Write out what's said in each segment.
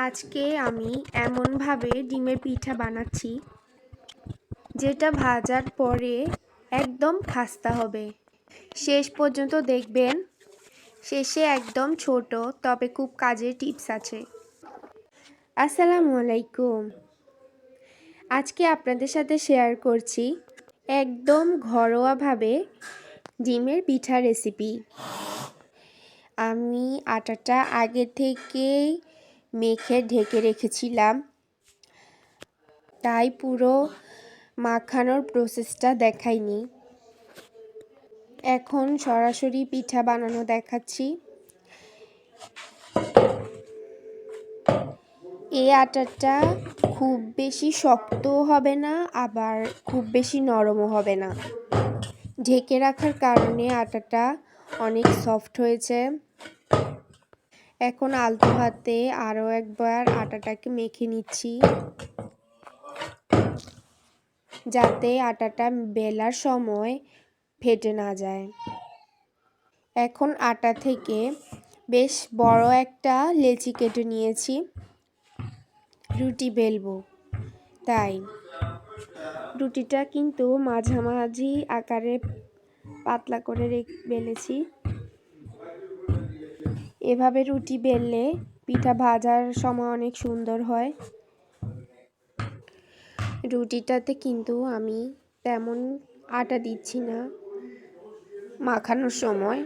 আজকে আমি এমনভাবে ডিমের পিঠা বানাচ্ছি যেটা ভাজার পরে একদম খাস্তা হবে। শেষ পর্যন্ত দেখবেন, শেষে একদম ছোট তবে খুব কাজের টিপস আছে। আসসালামু আলাইকুম। আজকে আপনাদের সাথে শেয়ার করছি একদম ঘরোয়াভাবে ডিমের পিঠা রেসিপি। আমি আটাটা আগে থেকেই মেখে ঢেকে রেখেছিলাম, তাই পুরো মাখানোর প্রসেসটা দেখাইনি। এখন সরাসরি পিঠা বানানো দেখাচ্ছি। এই আটাটা খুব বেশি শক্তও হবে না, আবার খুব বেশি নরমও হবে না। ঢেকে রাখার কারণে আটাটা অনেক সফট হয়েছে। এখন আলতো হাতে আরও একবার আটাটাকে মেখে নিচ্ছি, যাতে আটাটা বেলার সময় ফেটে না যায়। এখন আটা থেকে বেশ বড় একটা লেচি কেটে নিয়েছি, রুটি বেলবো। তাই রুটিটা কিন্তু মাঝামাঝি আকারে পাতলা করে বেলেছি। এভাবে রুটি বেললে পিঠা ভাজার সময় অনেক সুন্দর হয়। রুটিটাতে কিন্তু আমি তেমন আটা দিচ্ছি না মাখানোর সময়,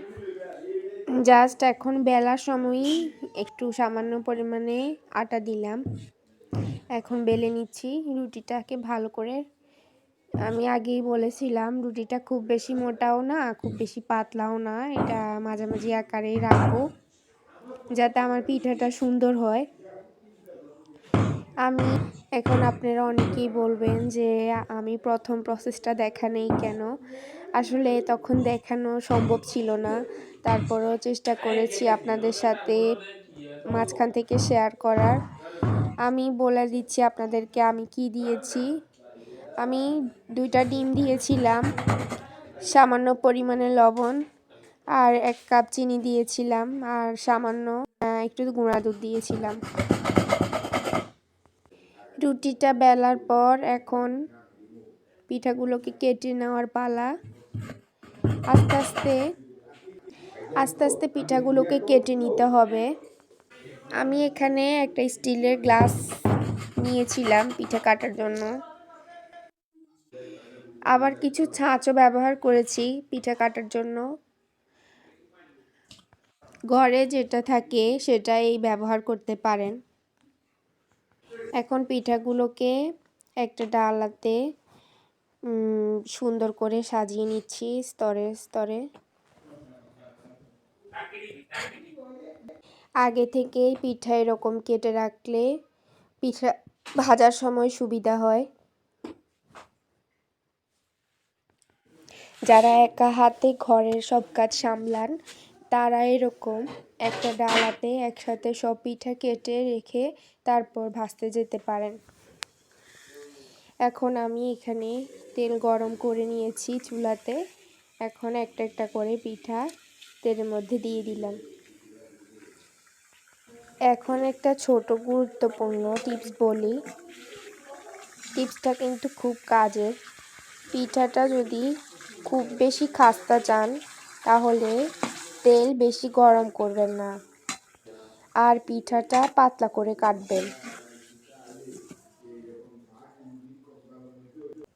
জাস্ট এখন বেলার সময়ই একটু সামান্য পরিমাণে আটা দিলাম। এখন বেলে নিচ্ছি রুটিটাকে ভালো করে। আমি আগেই বলেছিলাম রুটিটা খুব বেশি মোটাও না, খুব বেশি পাতলাও না, এটা মাঝামাঝি আকারেই রাখবো যাতে আমার পিঠাটা সুন্দর হয়। আমি এখন আপনারা অনেকেই বলবেন যে আমি প্রথম প্রসেসটা দেখানেই কেন। আসলে তখন দেখানো সম্ভব ছিল না, তারপরও চেষ্টা করেছি আপনাদের সাথে মাঝখান থেকে শেয়ার করার। আমি বলে দিচ্ছি আপনাদেরকে আমি কি দিয়েছি। আমি 2টা ডিম দিয়েছিলাম, সামান্য পরিমাণে লবণ, আর 1 কাপ চিনি দিয়েছিলাম, আর সামান্য একটু গুঁড়া দুধ দিয়েছিলাম। রুটিটা বেলার পর এখন পিঠাগুলোকে কেটে নেওয়ার পালা। আস্তে আস্তে পিঠাগুলোকে কেটে নিতে হবে। আমি এখানে একটা স্টিলের গ্লাস নিয়েছিলাম পিঠা কাটার জন্য, আবার কিছু ছাঁচও ব্যবহার করেছি পিঠা কাটার জন্য। ঘরে যেটা থাকে সেটাই ব্যবহার করতে পারেন। এখন পিঠাগুলোকে একটা ডালাতে সুন্দর করে সাজিয়ে নিচ্ছি স্তরে স্তরে। আগে থেকেই পিঠা এরকম কেটে রাখলে পিঠা ভাজার সময় সুবিধা হয়। যারা একা হাতে ঘরের সব কাজ সামলান তারা এরকম একটা ডালাতে একসাথে সব পিঠা কেটে রেখে তারপর ভাজতে যেতে পারেন। এখন আমি এখানে তেল গরম করে নিয়েছি চুলাতে। এখন একটা একটা করে পিঠা তেলের মধ্যে দিয়ে দিলাম। এখন একটা ছোট গুরুত্বপূর্ণ টিপস বলি। টিপসটা কিন্তু খুব কাজের। পিঠাটা যদি খুব বেশি খাস্তা চান তাহলে তেল বেশি গরম করবেন না, আর পিঠাটা পাতলা করে কাটবেন।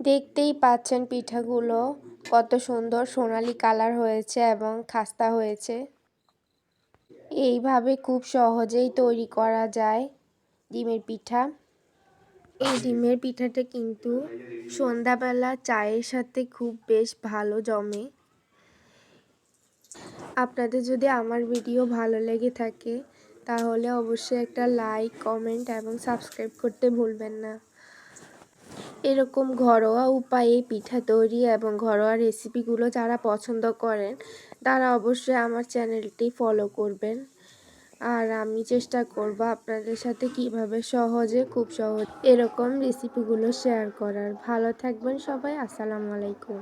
দেখতেই পাচ্ছেন পিঠাগুলো কত সুন্দর সোনালি কালার হয়েছে এবং খাস্তা হয়েছে। এইভাবে খুব সহজেই তৈরি করা যায় ডিমের পিঠা। এই ডিমের পিঠাটা কিন্তু সন্ধ্যাবেলা চায়ের সাথে খুব বেশ ভালো জমে। আপনাদের যদি আমার ভিডিও ভালো লেগে থাকে তাহলে অবশ্যই একটা লাইক, কমেন্ট এবং সাবস্ক্রাইব করতে ভুলবেন না। এরকম ঘরোয়া উপায়ে পিঠা তৈরি এবং ঘরোয়া রেসিপিগুলো যারা পছন্দ করেন তারা অবশ্যই আমার চ্যানেলটি ফলো করবেন। আর আমি চেষ্টা করব আপনাদের সাথে কিভাবে সহজে খুব সহজ এরকম রেসিপিগুলো শেয়ার করার। ভালো থাকবেন সবাই। আসসালামু আলাইকুম।